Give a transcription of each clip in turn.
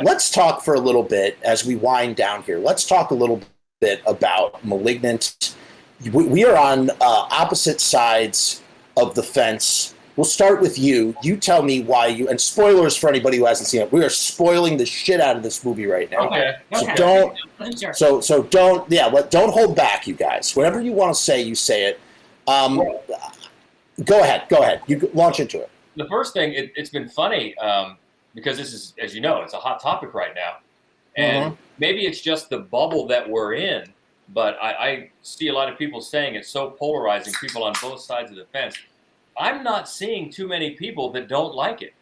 Let's talk for a little bit as we wind down here. Let's talk a little bit about Malignant. We are on opposite sides of the fence. We'll start with you. You tell me why you, and spoilers for anybody who hasn't seen it. We are spoiling the shit out of this movie right now. Okay. So don't hold back, you guys. Whatever you want to say, you say it. Go ahead. You launch into it. The first thing, it's been funny because this is, as you know, it's a hot topic right now. And maybe it's just the bubble that we're in, but I see a lot of people saying it's so polarizing, people on both sides of the fence. I'm not seeing too many people that don't like it.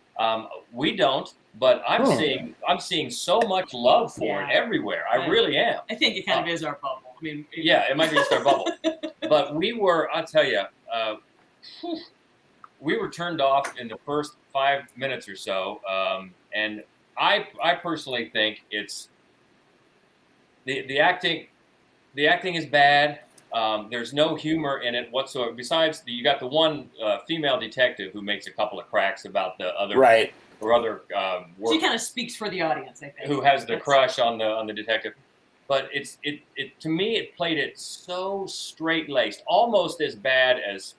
We don't, but I'm seeing so much love for it everywhere. I really am. I think it kind of is our bubble. I mean, it might be just our bubble. But I'll tell you, we were turned off in the first 5 minutes or so, and I personally think it's the acting. The acting is bad. There's no humor in it whatsoever. Besides, you got the one female detective who makes a couple of cracks about the other right. or other. She kind of speaks for the audience, I think. Who has the crush on the detective? But it to me it played it so straight laced, almost as bad as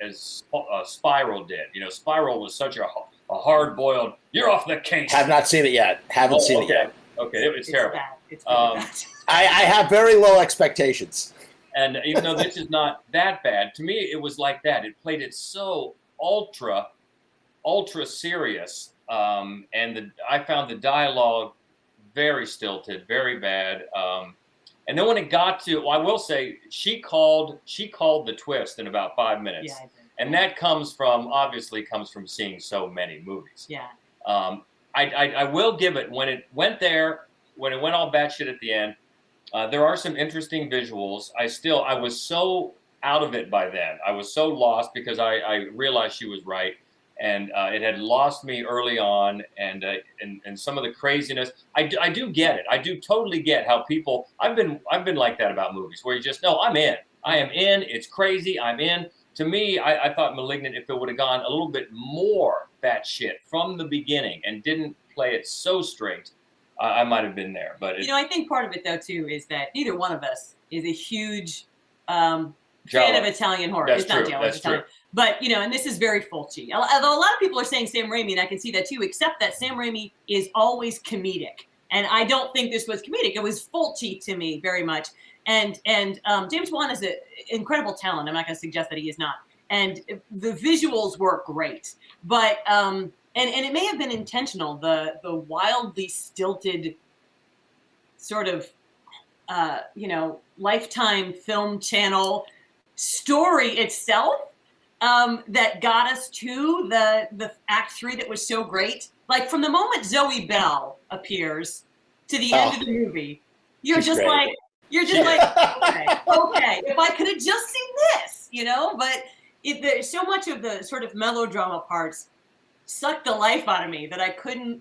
Spiral did. You know, Spiral was such a hard boiled. You're off the case. Have not seen it yet. Haven't seen it yet. Okay, it's terrible. Bad. It's really bad. I have very low expectations. And even though this is not that bad, to me it was like that. It played it so ultra serious, and I found the dialogue very stilted, very bad. And then when it got to, I will say, she called the twist in about 5 minutes. Yeah, I think. And that obviously comes from seeing so many movies. Yeah. I will give it, when it went all batshit at the end, there are some interesting visuals. I was so out of it by then. I was so lost because I realized she was right. And it had lost me early on, and some of the craziness. I do get it. I do totally get how people. I've been like that about movies, where you just know I'm in. I am in. It's crazy. I'm in. To me, I thought Malignant, if it would have gone a little bit more batshit from the beginning and didn't play it so straight, I might have been there. But I think part of it though too is that neither one of us is a huge fan of Italian horror. That's it's not true. Giallo, That's it's Italian. true. But, and this is very Fulci. Although a lot of people are saying Sam Raimi, and I can see that too, except that Sam Raimi is always comedic. And I don't think this was comedic. It was Fulci to me very much. And James Wan is an incredible talent. I'm not going to suggest that he is not. And the visuals were great. But, and it may have been intentional, the wildly stilted sort of, Lifetime Film Channel story itself. That got us to the Act 3 that was so great. Like from the moment Zoe Bell appears to the end of the movie, you're just like, okay. If I could have just seen this, but there's so much of the sort of melodrama parts sucked the life out of me that I couldn't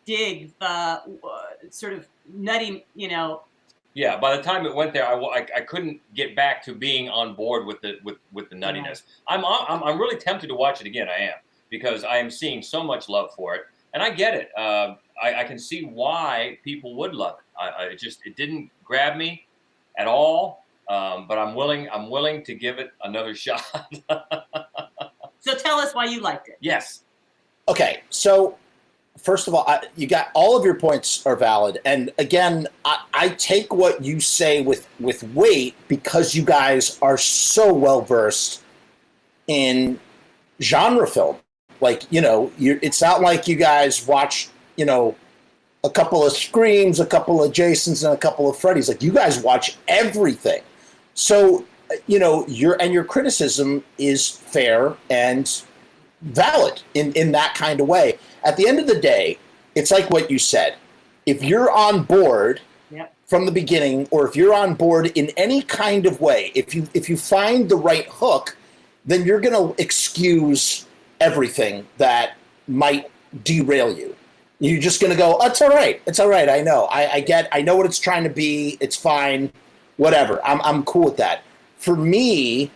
dig the sort of nutty, Yeah, by the time it went there, I couldn't get back to being on board with the nuttiness. I'm really tempted to watch it again. I am, because I am seeing so much love for it, and I get it. I can see why people would love it. It didn't grab me at all, but I'm willing to give it another shot. So tell us why you liked it. Yes. Okay, so. First of all, you got all of your points are valid. And again, I take what you say with weight because you guys are so well versed in genre film. Like, it's not like you guys watch, a couple of Screams, a couple of Jasons, and a couple of Freddys. Like, you guys watch everything. So, your criticism is fair and valid in that kind of way. At the end of the day, it's like what you said. If you're on board from the beginning, or if you're on board in any kind of way, if you find the right hook, then you're going to excuse everything that might derail you. You're just going to go, oh, it's all right. It's all right. I know. I know what it's trying to be. It's fine. Whatever. I'm cool with that. For me,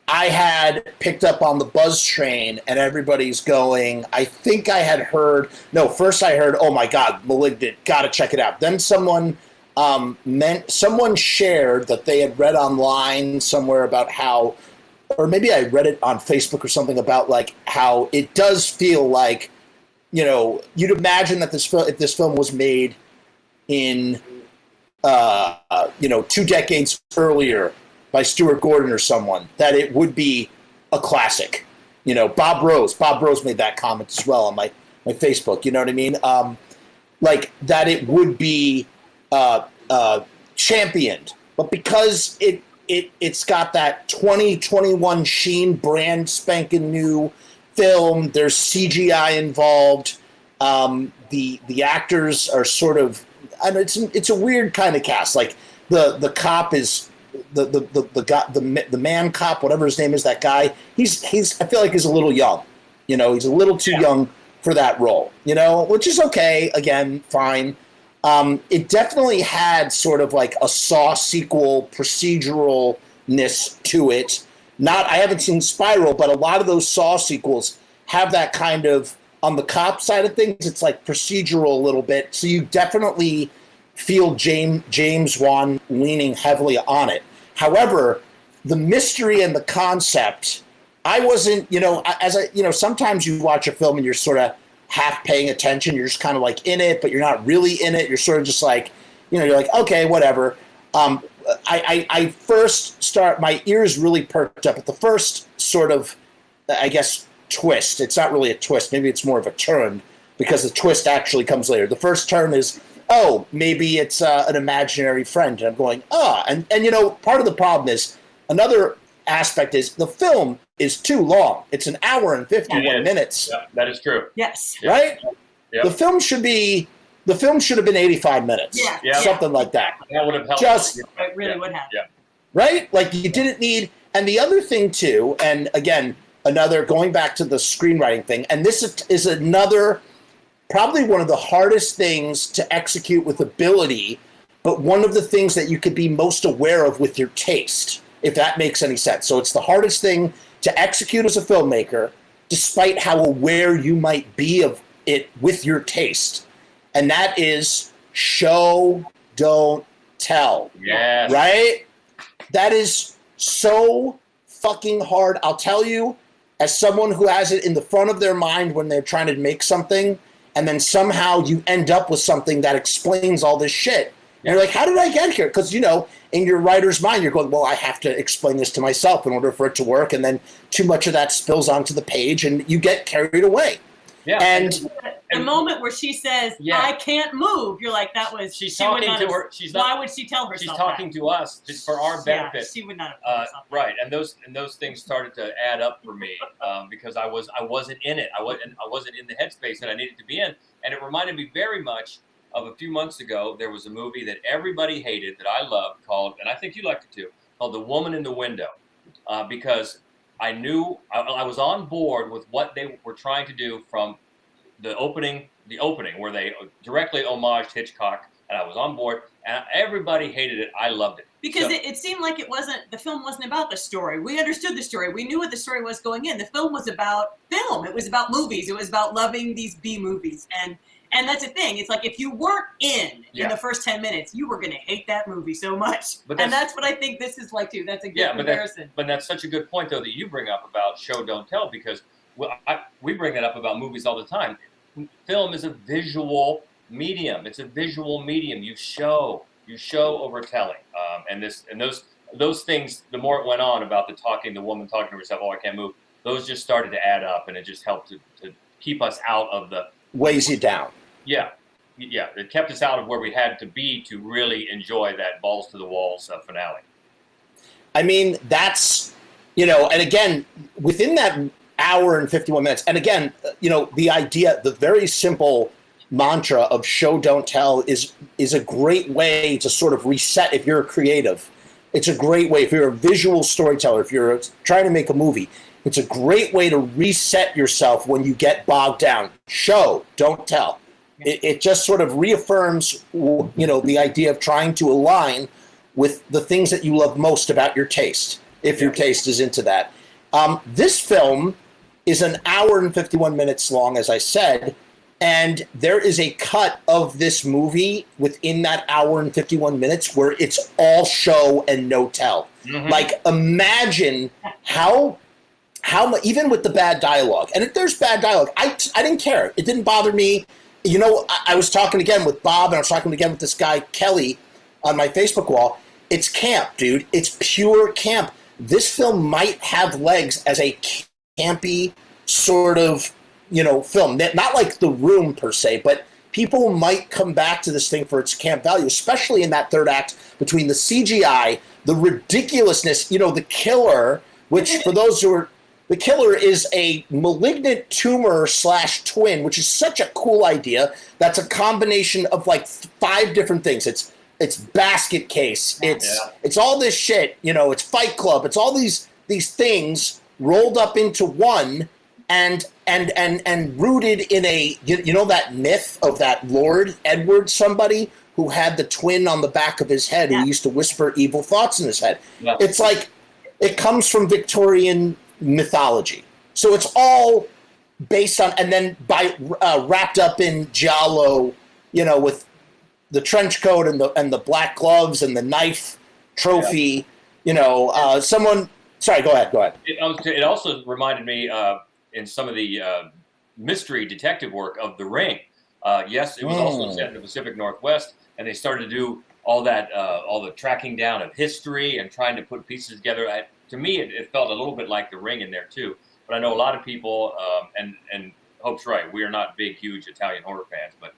I had picked up on the buzz train, and everybody's going, I think I had heard, no, first I heard, oh my God, Malignant, gotta check it out. Then someone shared that they had read online somewhere about how, or maybe I read it on Facebook or something about like how it does feel like, you know, you'd imagine that if this film was made in, 2 decades earlier by Stuart Gordon or someone, that it would be a classic. You know, Bob Rose made that comment as well on my Facebook. You know what I mean? Like that it would be championed, but because it's got that 2021 sheen, brand spanking new film. There's CGI involved. The actors are sort of, and it's a weird kind of cast. Like the cop is the man cop, whatever his name is, that guy. He's I feel like he's a little young. You know, he's a little too young for that role. You know, which is okay. Again, fine. It definitely had sort of like a Saw sequel proceduralness to it. I haven't seen Spiral, but a lot of those Saw sequels have that kind of, on the cop side of things, it's like procedural a little bit. So you definitely feel James Wan leaning heavily on it. However, the mystery and the concept, I wasn't, sometimes you watch a film and you're sort of half paying attention. You're just kind of like in it, but you're not really in it. You're sort of just like, you're like, okay, whatever. I first start, my ears really perked up at the first sort of, I guess, twist. It's not really a twist. Maybe it's more of a turn, because the twist actually comes later. The first turn is, oh, maybe it's an imaginary friend. And I'm going, and part of the problem is, another aspect is the film is too long. It's an hour and 51 minutes. Yeah, that is true. Yes. Right? Yep. The film should have been 85 minutes. Yeah. Something like that. That would have helped. It really would have. Yeah. Right? Like you didn't need, and the other thing too, and again, going back to the screenwriting thing, and this is another, probably one of the hardest things to execute with ability, but one of the things that you could be most aware of with your taste, if that makes any sense. So it's the hardest thing to execute as a filmmaker, despite how aware you might be of it with your taste. And that is show, don't tell. Yes. Right? That is so fucking hard. I'll tell you, as someone who has it in the front of their mind when they're trying to make something, and then somehow you end up with something that explains all this shit. And you're like, how did I get here? Because, in your writer's mind, you're going, well, I have to explain this to myself in order for it to work. And then too much of that spills onto the page, and you get carried away. Yeah. And the moment where she says, I can't move, you're like, that was, she's talking to her. Why would she tell herself she's talking to us just for our benefit. Yeah, she would not have right. And those things started to add up for me because I wasn't in it. I wasn't in the headspace that I needed to be in. And it reminded me very much of a few months ago. There was a movie that everybody hated that I loved called, and I think you liked it too, called The Woman in the Window, because I knew I was on board with what they were trying to do from the opening where they directly homaged Hitchcock, and I was on board, and everybody hated it. I loved it. Because it seemed like the film wasn't about the story. We understood the story. We knew what the story was going in. The film was about film. It was about movies. It was about loving these B movies. And that's the thing. It's like, if you weren't in the first 10 minutes, you were going to hate that movie so much. And that's what I think this is like too. That's a good comparison. But that's such a good point, though, that you bring up about show, don't tell, because we bring that up about movies all the time. Film is a visual medium. It's a visual medium. You show over telling. And those things, the more it went on about the woman talking to herself, oh, I can't move, those just started to add up, and it just helped to keep us out of the... Weighs you down. Yeah. It kept us out of where we had to be to really enjoy that balls to the walls finale. I mean, that's, and again, within that hour and 51 minutes, and again, the idea, the very simple mantra of show, don't tell is a great way to sort of reset if you're a creative. It's a great way, if you're a visual storyteller, if you're trying to make a movie, it's a great way to reset yourself when you get bogged down. Show, don't tell. It just sort of reaffirms, the idea of trying to align with the things that you love most about your taste, if your taste is into that. This film is an hour and 51 minutes long, as I said, and there is a cut of this movie within that hour and 51 minutes where it's all show and no tell. Mm-hmm. Like, imagine how even with the bad dialogue, and if there's bad dialogue, I didn't care. It didn't bother me. You know, I was talking again with Bob, and I was talking again with this guy, Kelly, on my Facebook wall. It's camp, dude. It's pure camp. This film might have legs as a campy sort of, you know, film. Not like The Room per se, but people might come back to this thing for its camp value, especially in that third act between the CGI, the ridiculousness, you know, the killer, which for those who are, the killer is a malignant tumor / twin, which is such a cool idea. That's a combination of like 5 different things. It's Basket Case. It's all this shit, you know, it's Fight Club. It's all these things rolled up into one and rooted in a, you know, that myth of that Lord Edward somebody who had the twin on the back of his head who used to whisper evil thoughts in his head. Yeah. It's like, it comes from Victorian mythology. So it's all based on, and then wrapped up in giallo, you know, with the trench coat and the black gloves and the knife trophy, you know, sorry, go ahead. It also reminded me in some of the mystery detective work of The Ring. Yes, it was also set in the Pacific Northwest, and they started to do all that, all the tracking down of history and trying to put pieces together. To me, it felt a little bit like The Ring in there too. But I know a lot of people, and Hope's right, we are not big, huge Italian horror fans, but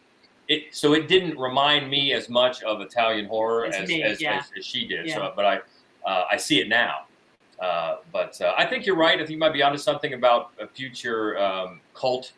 it didn't remind me as much of Italian horror as she did. Yeah. So, but I see it now. But I think you're right. I think you might be onto something about a future cult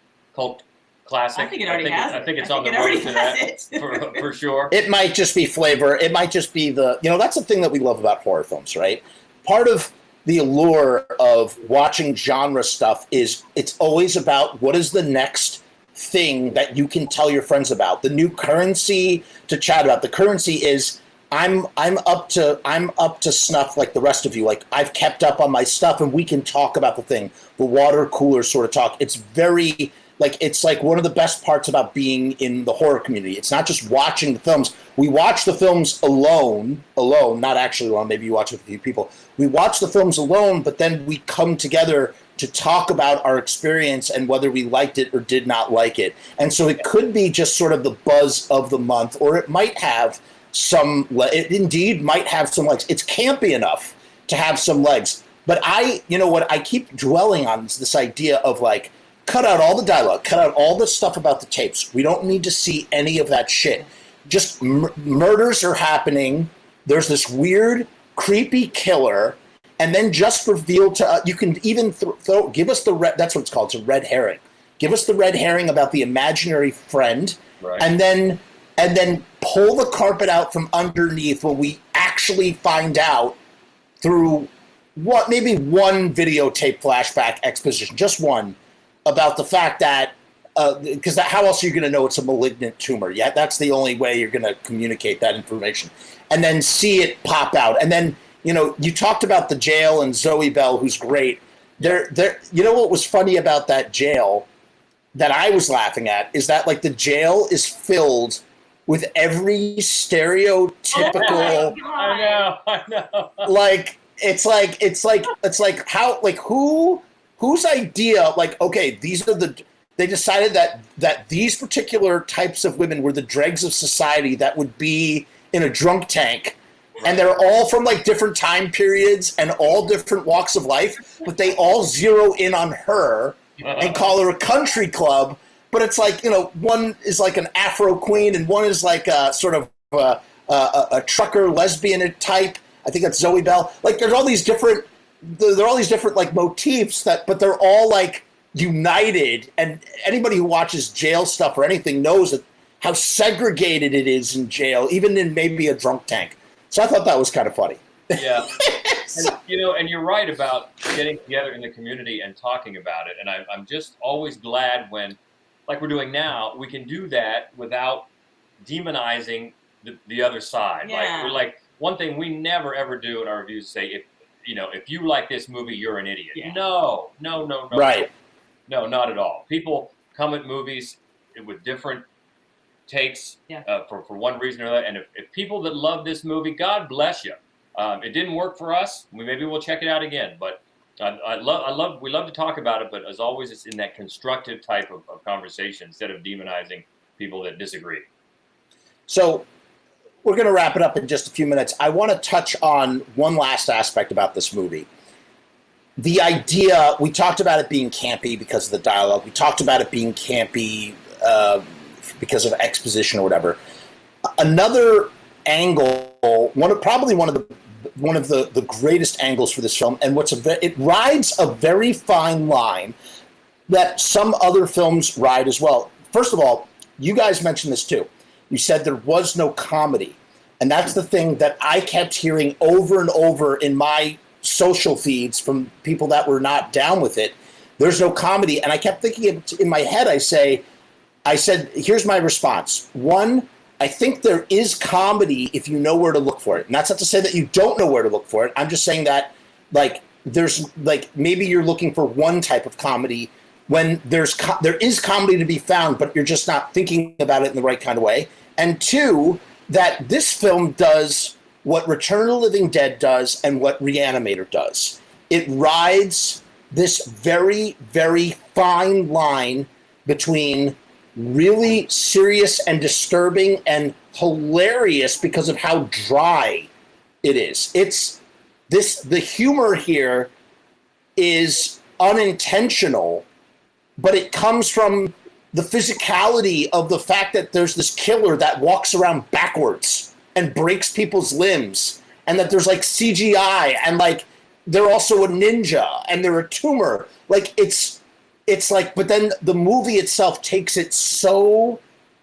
classic. I think it already has. I think it's on the road to that for sure. It might just be flavor. It might just be that's the thing that we love about horror films, right? Part of the allure of watching genre stuff is it's always about what is the next thing that you can tell your friends about, the new currency to chat about. The currency is I'm up to snuff like the rest of you. Like, I've kept up on my stuff and we can talk about the thing. The water cooler sort of talk. It's very it's like one of the best parts about being in the horror community. It's not just watching the films. We watch the films alone, not actually alone. Maybe you watch with a few people. We watch the films alone, but then we come together to talk about our experience and whether we liked it or did not like it. And so it could be just sort of the buzz of the month, or it might have it indeed might have some legs. It's campy enough to have some legs. But what I keep dwelling on is this idea of like, cut out all the dialogue, cut out all the stuff about the tapes. We don't need to see any of that shit. Just murders are happening. There's this weird, creepy killer, and then just reveal to you can even give us that's what it's called. It's a red herring. Give us the red herring about the imaginary friend, right. and then pull the carpet out from underneath when we actually find out through maybe one videotape flashback exposition, just one, about the fact that because how else are you going to know it's a malignant tumor? Yeah, that's the only way you're going to communicate that information, and then see it pop out. And then you talked about the jail and Zoe Bell, who's great. There. You know what was funny about that jail that I was laughing at is that like the jail is filled with every stereotypical. I know. Like it's like how like whose idea, like, okay, they decided that these particular types of women were the dregs of society that would be in a drunk tank, and they're all from like different time periods and all different walks of life, but they all zero in on her and call her a country club. But it's like, one is like an Afro queen and one is like a sort of a trucker lesbian type. I think that's Zoe Bell. Like there are all these different like motifs but they're all like united, and anybody who watches jail stuff or anything knows that how segregated it is in jail, even in maybe a drunk tank. So I thought that was kind of funny. Yeah. And you're right about getting together in the community and talking about it. And I'm just always glad when, like we're doing now, we can do that without demonizing the other side. Yeah. Like one thing we never ever do in our reviews is say if you like this movie, you're an idiot. Yeah. No. Right. No, not at all. People come at movies with different takes for one reason or another. And if people that love this movie, God bless you. It didn't work for us. Maybe we'll check it out again. But we love to talk about it. But as always, it's in that constructive type of conversation instead of demonizing people that disagree. So we're going to wrap it up in just a few minutes. I want to touch on one last aspect about this movie. The idea, we talked about it being campy because of the dialogue. We talked about it being campy because of exposition or whatever. Another angle, one of the greatest angles for this film, and it rides a very fine line that some other films ride as well. First of all, you guys mentioned this too. You said there was no comedy, and that's the thing that I kept hearing over and over in my social feeds from people that were not down with it. There's no comedy, and I kept thinking in my head. I said, here's my response. One, I think there is comedy if you know where to look for it. And that's not to say that you don't know where to look for it. I'm just saying that, maybe you're looking for one type of comedy when there is comedy to be found, but you're just not thinking about it in the right kind of way. And two, that this film does what Return of the Living Dead does and what Reanimator does. It rides this very, very fine line between really serious and disturbing and hilarious because of how dry it is. The humor here is unintentional, but it comes from the physicality of the fact that there's this killer that walks around backwards and breaks people's limbs, and that there's CGI, and they're also a ninja and they're a tumor. But then the movie itself takes it so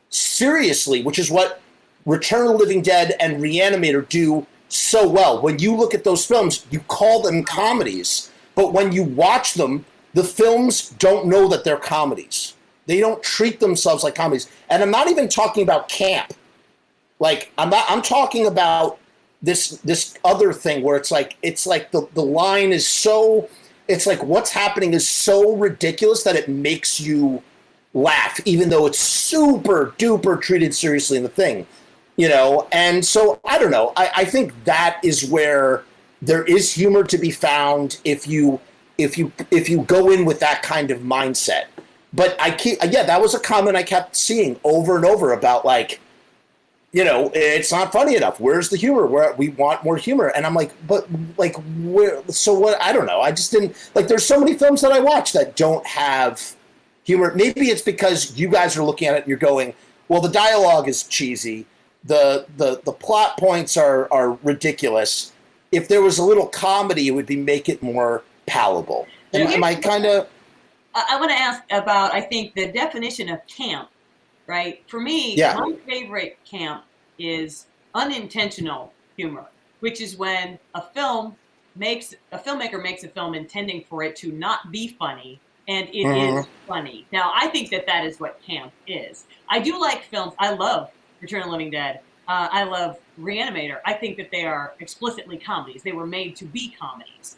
seriously, which is what Return of the Living Dead and Reanimator do so well. When you look at those films, you call them comedies, but when you watch them, the films don't know that they're comedies. They don't treat themselves like comedies. And I'm not even talking about camp. I'm talking about this other thing where it's like the line is so, it's like what's happening is so ridiculous that it makes you laugh, even though it's super duper treated seriously in the thing, And so I don't know. I think that is where there is humor to be found if you go in with that kind of mindset. But that was a comment I kept seeing over and over about it's not funny enough. Where's the humor? We want more humor. And I'm where? So what? I don't know. I just didn't there's so many films that I watch that don't have humor. Maybe it's because you guys are looking at it and you're going, well, the dialogue is cheesy. The plot points are ridiculous. If there was a little comedy, it would make it more palatable. Am I kind of... I want to ask about, I think, the definition of camp, right? For me, my favorite camp is unintentional humor, which is when a filmmaker makes a film intending for it to not be funny, and it is funny. Now, I think that is what camp is. I do like films. I love Return of the Living Dead. I love Reanimator. I think that they are explicitly comedies. They were made to be comedies.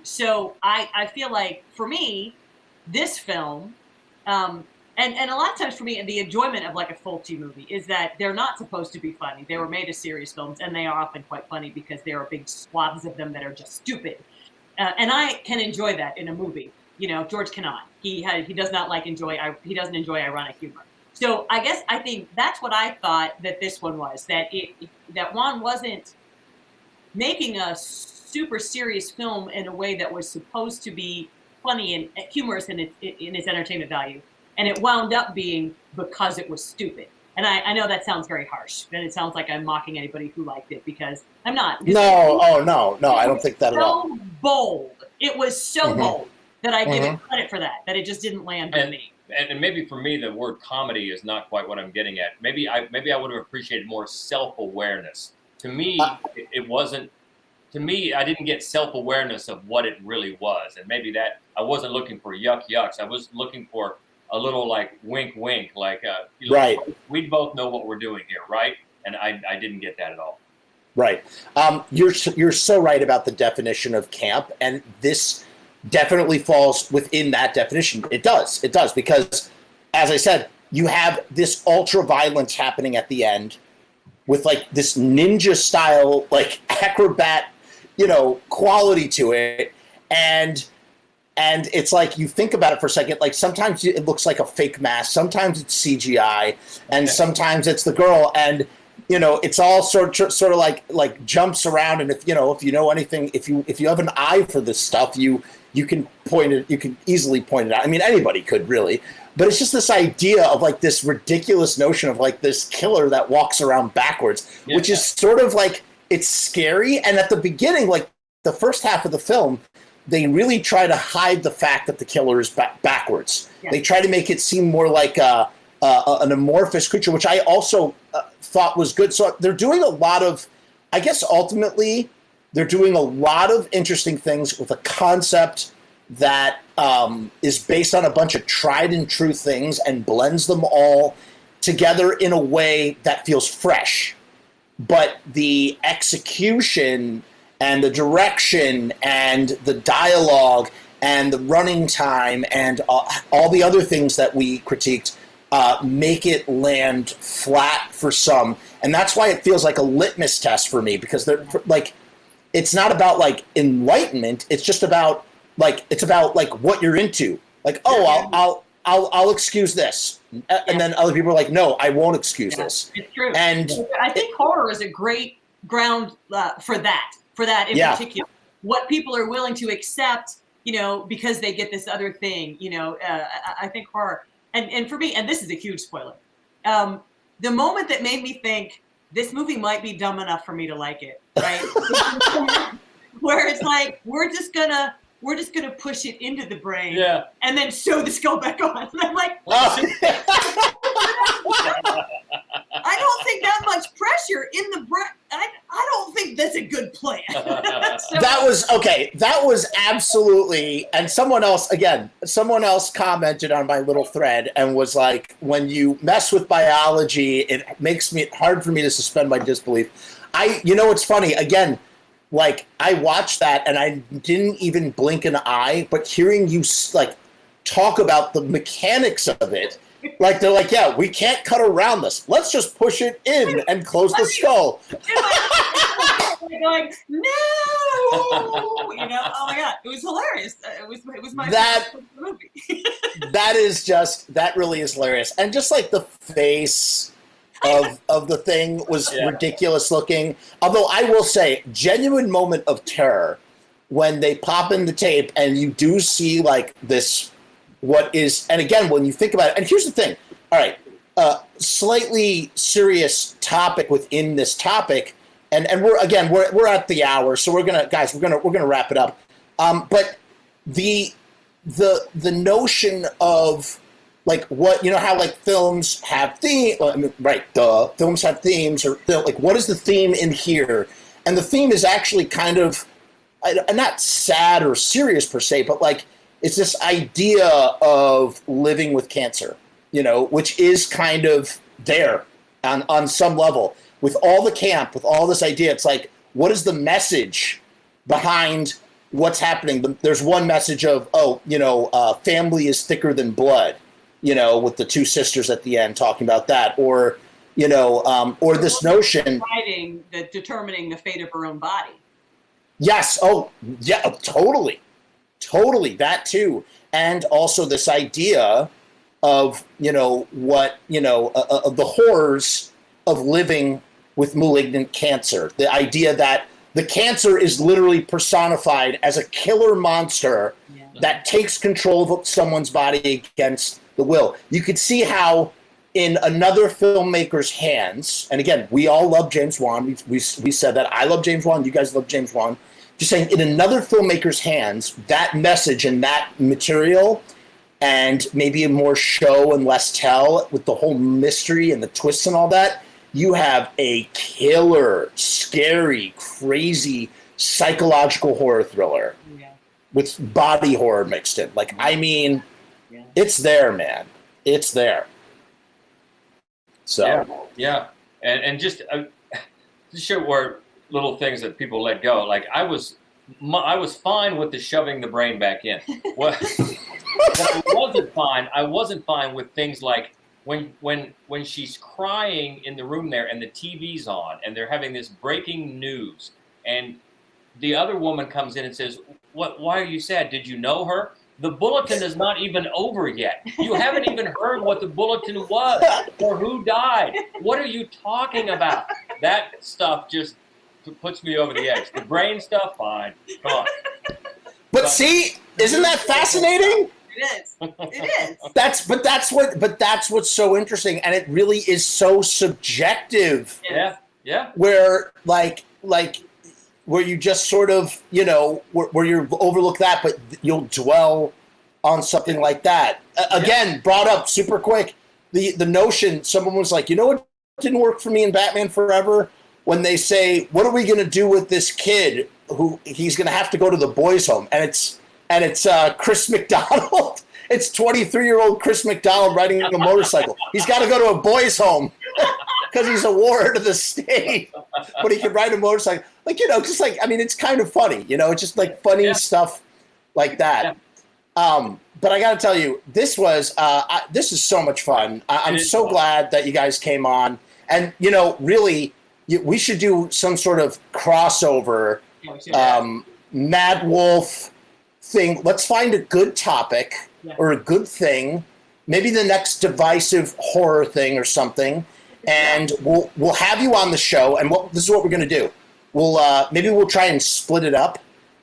So I feel like, for me, this film, and a lot of times for me, the enjoyment of a Fulci movie is that they're not supposed to be funny. They were made as serious films, and they are often quite funny because there are big swaths of them that are just stupid. And I can enjoy that in a movie. George cannot. He doesn't enjoy ironic humor. So I think that's what I thought that this one was, that Wan wasn't making a super serious film in a way that was supposed to be funny and humorous in its entertainment value. And it wound up being because it was stupid. And I know that sounds very harsh, and it sounds like I'm mocking anybody who liked it, because I'm not. No, I don't think that at all. So bold. It was so bold that I give it credit for that it just didn't land with me. And maybe for me, the word comedy is not quite what I'm getting at. Maybe I would have appreciated more self-awareness. To me, it wasn't. To me, I didn't get self-awareness of what it really was. And maybe that I wasn't looking for yucks. I was looking for a little wink, right. We both know what we're doing here, right? And I didn't get that at all. Right. You're so right about the definition of camp, and this definitely falls within that definition. It does because, as I said, you have this ultra violence happening at the end with like this ninja style, like acrobat, quality to it, and it's like you think about it for a second. Like sometimes it looks like a fake mask, sometimes it's CGI, and sometimes it's the girl, and it's all sort of like jumps around. And if you know anything, if you have an eye for this stuff, you can point it. You can easily point it out. I mean, anybody could really. But it's just this idea of like this ridiculous notion of like this killer that walks around backwards, which is sort of like, it's scary. And at the beginning, like the first half of the film, they really try to hide the fact that the killer is backwards. Yeah. They try to make it seem more like an amorphous creature, which I also thought was good. So they're doing a lot of, I guess ultimately, they're doing a lot of interesting things with a concept that is based on a bunch of tried and true things and blends them all together in a way that feels fresh. But the execution and the direction and the dialogue and the running time and all the other things that we critiqued make it land flat for some. And that's why it feels like a litmus test for me, because they're like, it's not about like enlightenment. It's just about like, it's about like what you're into. Like, oh, I'll excuse this. And then other people are like, no, I won't excuse this. It's true. And I think horror is a great ground for that in particular. What people are willing to accept, because they get this other thing, I think horror. And for me, and this is a huge spoiler, the moment that made me think this movie might be dumb enough for me to like it, right? Where it's like, we're just gonna push it into the brain, and then sew the skull back on. And I'm like, I don't think that much pressure in the brain. I don't think that's a good plan. That was absolutely. And someone else commented on my little thread and was like, when you mess with biology, it makes it hard for me to suspend my disbelief. It's funny, again, like I watched that and I didn't even blink an eye, but hearing you like talk about the mechanics of it, like they're like, yeah, we can't cut around this. Let's just push it in and close the skull. Going, no, oh my God, it was hilarious. It was my favorite movie. that really is hilarious, and just like the face of the thing was ridiculous looking. Although I will say, genuine moment of terror when they pop in the tape and you do see like this, and again, when you think about it, and here's the thing, all right, slightly serious topic within this topic, and we're at the hour, so we're gonna wrap it up. But the notion of like what, how like films have themes, films have themes, or like what is the theme in here? And the theme is actually kind of not sad or serious per se, but like it's this idea of living with cancer, which is kind of there on some level. With all the camp, with all this idea, it's like, what is the message behind what's happening? There's one message of, family is thicker than blood, with the two sisters at the end talking about that, or this notion. Determining the fate of her own body. Yes. Oh, yeah, totally. That too. And also this idea of, of the horrors of living with malignant cancer. The idea that the cancer is literally personified as a killer monster that takes control of someone's body against the will. You could see how in another filmmaker's hands, and again, we all love James Wan. We said that. I love James Wan. You guys love James Wan. Just saying, in another filmmaker's hands, that message and that material, and maybe more show and less tell with the whole mystery and the twists and all that, you have a killer, scary, crazy, psychological horror thriller with body horror mixed in. Like, I mean, it's there, man. It's there. So and just to show where little things that people let go. Like I was fine with the shoving the brain back in. What I wasn't fine with things like when she's crying in the room there and the TV's on and they're having this breaking news and the other woman comes in and says, why are you sad? Did you know her? The bulletin is not even over yet. You haven't even heard what the bulletin was or who died. What are you talking about? That stuff just puts me over the edge. The brain stuff, fine. Come on. But see, isn't that fascinating? It is. It is. That's what's so interesting, and it really is so subjective. Yeah. Where where you just sort of, where you overlook that, but you'll dwell on something like that. Again, brought up super quick, the notion, someone was like, what didn't work for me in Batman Forever? When they say, what are we going to do with this kid who he's going to have to go to the boys' home? And it's Chris McDonald. It's 23-year-old Chris McDonald riding a motorcycle. He's got to go to a boys' home because he's a ward of the state, but he can ride a motorcycle. It's kind of funny, it's just like funny stuff like that. But I got to tell you, this is so much fun. I'm so glad that you guys came on. And, really, we should do some sort of crossover Mad Wolf thing. Let's find a good topic or a good thing, maybe the next divisive horror thing or something. And we'll have you on the show. And this is what we're going to do. We'll try and split it up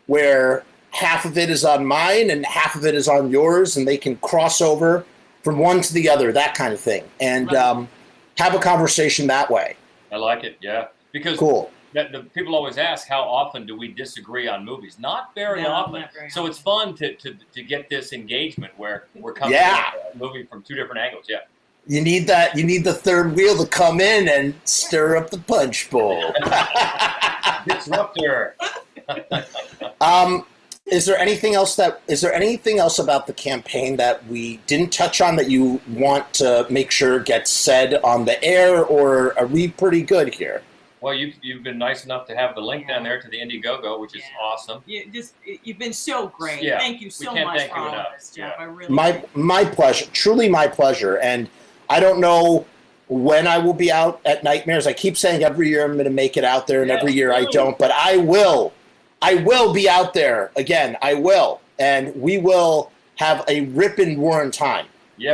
where half of it is on mine and half of it is on yours, and they can cross over from one to the other, that kind of thing, and have a conversation that way. I like it, yeah. Because cool. The people always ask, how often do we disagree on movies? Not very often. So it's fun to get this engagement where we're coming at a movie from two different angles, yeah. You need that. You need the third wheel to come in and stir up the punch bowl. Disruptor. Is there anything else about the campaign that we didn't touch on that you want to make sure gets said on the air, or are we pretty good here? Well, you've been nice enough to have the link down there to the Indiegogo, which is awesome. You've been so great. Yeah. Thank you so much for all of this, Jeff. Yeah. I really my pleasure, truly my pleasure. And I don't know when I will be out at Nightmares. I keep saying every year I'm going to make it out there, and every year I don't. But I will be out there again. I will, and we will have a ripping roaring time. Yeah.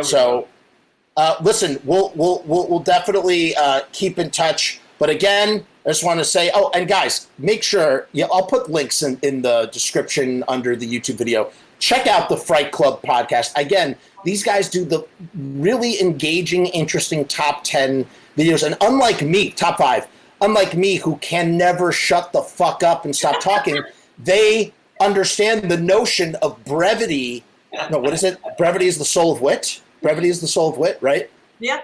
Listen, we'll definitely keep in touch. But again, I just want to say, and guys, make sure, I'll put links in the description under the YouTube video. Check out the Fright Club podcast. Again, these guys do the really engaging, interesting top 10 videos. And unlike me, top 5, unlike me, who can never shut the fuck up and stop talking, they understand the notion of brevity. No, what is it? Brevity is the soul of wit. Brevity is the soul of wit, right? Yeah.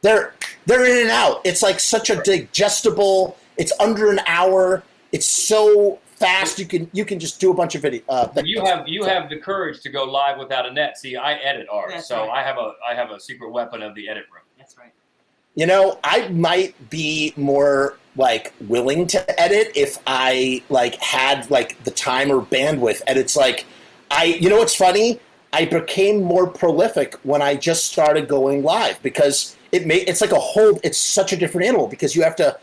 They're in and out. It's like such a digestible. It's under an hour. It's so fast. You can just do a bunch of video. You have the courage to go live without a net. See, I edit ours, right. I have a secret weapon of the edit room. That's right. I might be more willing to edit if I had the time or bandwidth. And it's what's funny? I became more prolific when I just started going live, because it's such a different animal, because you have to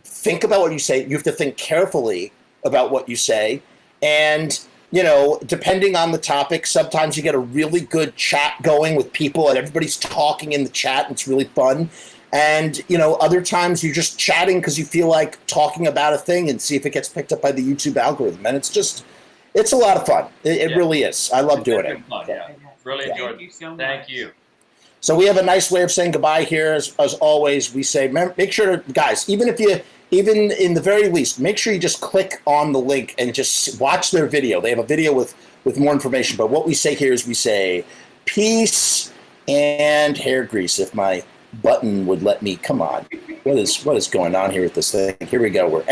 think about what you say. You have to think carefully about what you say. And, depending on the topic, sometimes you get a really good chat going with people and everybody's talking in the chat and it's really fun. And, other times you're just chatting because you feel like talking about a thing and see if it gets picked up by the YouTube algorithm. And it's a lot of fun. It really is. I love doing it. Fun, yeah. Really enjoyed it. Thank you so much. Thank you. So we have a nice way of saying goodbye here. As always, we say, make sure, guys, even in the very least, make sure you just click on the link and just watch their video. They have a video with more information. But what we say here is we say peace and hair grease. If my button would let me, come on. What is going on here with this thing? Here we go. We're